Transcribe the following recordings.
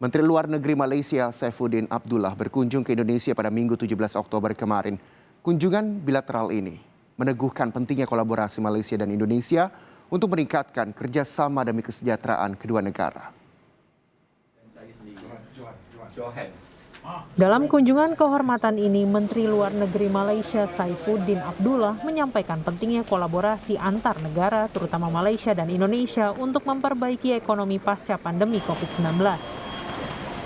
Menteri Luar Negeri Malaysia Saifuddin Abdullah berkunjung ke Indonesia pada Minggu 17 Oktober kemarin. Kunjungan bilateral ini meneguhkan pentingnya kolaborasi Malaysia dan Indonesia untuk meningkatkan kerjasama demi kesejahteraan kedua negara. Dalam kunjungan kehormatan ini, Menteri Luar Negeri Malaysia Saifuddin Abdullah menyampaikan pentingnya kolaborasi antar negara, terutama Malaysia dan Indonesia, untuk memperbaiki ekonomi pasca pandemi COVID-19.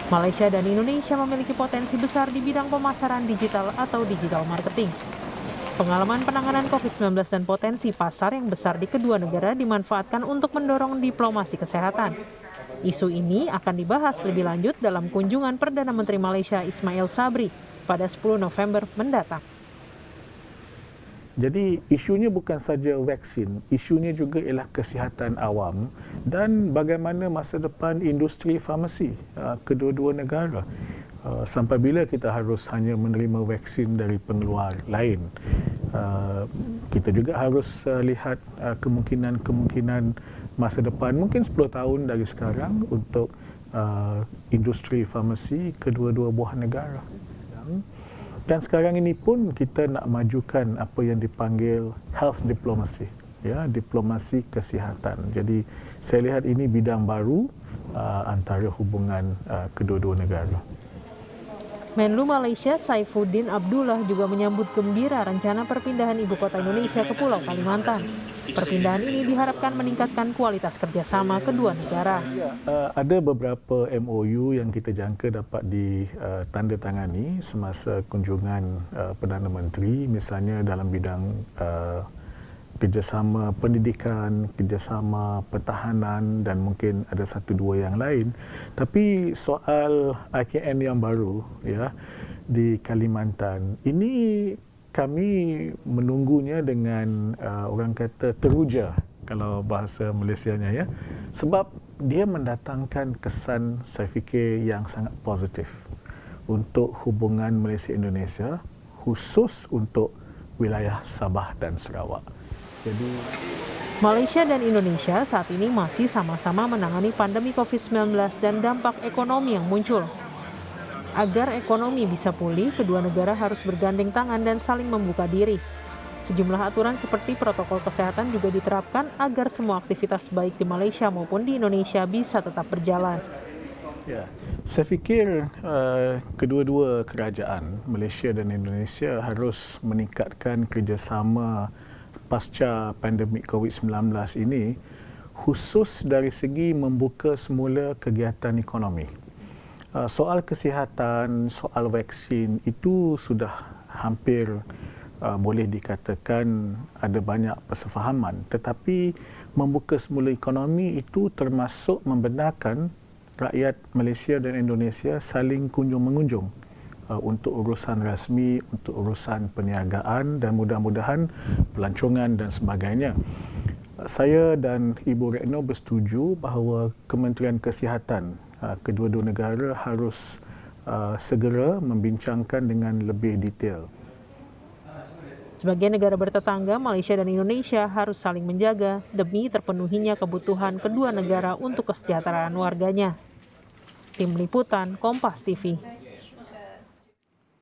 Malaysia dan Indonesia memiliki potensi besar di bidang pemasaran digital atau digital marketing. Pengalaman penanganan COVID-19 dan potensi pasar yang besar di kedua negara dimanfaatkan untuk mendorong diplomasi kesehatan. Isu ini akan dibahas lebih lanjut dalam kunjungan Perdana Menteri Malaysia Ismail Sabri pada 10 November mendatang. Jadi isunya bukan saja vaksin, isunya juga ialah kesihatan awam dan bagaimana masa depan industri farmasi kedua-dua negara. Sampai bila kita harus hanya menerima vaksin dari pengeluar lain. Kita juga harus lihat kemungkinan masa depan, mungkin 10 tahun dari sekarang untuk industri farmasi kedua-dua buah negara. Dan sekarang ini pun kita nak majukan apa yang dipanggil health diplomacy, ya, diplomasi kesihatan. Jadi saya lihat ini bidang baru antara hubungan kedua-dua negara. Menlu Malaysia Saifuddin Abdullah juga menyambut gembira rencana perpindahan ibu kota Indonesia ke Pulau Kalimantan. Perpindahan ini diharapkan meningkatkan kualitas kerjasama kedua negara. Ada beberapa MOU yang kita jangka dapat ditandatangani semasa kunjungan Perdana Menteri, misalnya dalam bidang kerjasama pendidikan, kerjasama pertahanan dan mungkin ada satu dua yang lain. Tapi soal IKN yang baru, ya, di Kalimantan, ini kami menunggunya dengan orang kata teruja kalau bahasa Malaysianya, ya, sebab dia mendatangkan kesan saya fikir yang sangat positif untuk hubungan Malaysia-Indonesia, khusus untuk wilayah Sabah dan Sarawak. Malaysia dan Indonesia saat ini masih sama-sama menangani pandemi COVID-19 dan dampak ekonomi yang muncul. Agar ekonomi bisa pulih, kedua negara harus bergandeng tangan dan saling membuka diri. Sejumlah aturan seperti protokol kesehatan juga diterapkan agar semua aktivitas baik di Malaysia maupun di Indonesia bisa tetap berjalan. Ya, saya fikir kedua-dua kerajaan, Malaysia dan Indonesia, harus meningkatkan kerjasama pasca pandemik COVID-19 ini, khusus dari segi membuka semula kegiatan ekonomi. Soal kesihatan, soal vaksin itu sudah hampir boleh dikatakan ada banyak persefahaman, tetapi membuka semula ekonomi itu termasuk membenarkan rakyat Malaysia dan Indonesia saling kunjung-mengunjung untuk urusan rasmi, untuk urusan perniagaan dan mudah-mudahan pelancongan dan sebagainya. Saya dan Ibu Retno bersetuju bahawa Kementerian Kesihatan kedua-dua negara harus segera membincangkan dengan lebih detail. Sebagai negara bertetangga, Malaysia dan Indonesia harus saling menjaga demi terpenuhinya kebutuhan kedua negara untuk kesejahteraan warganya. Tim Liputan Kompas TV.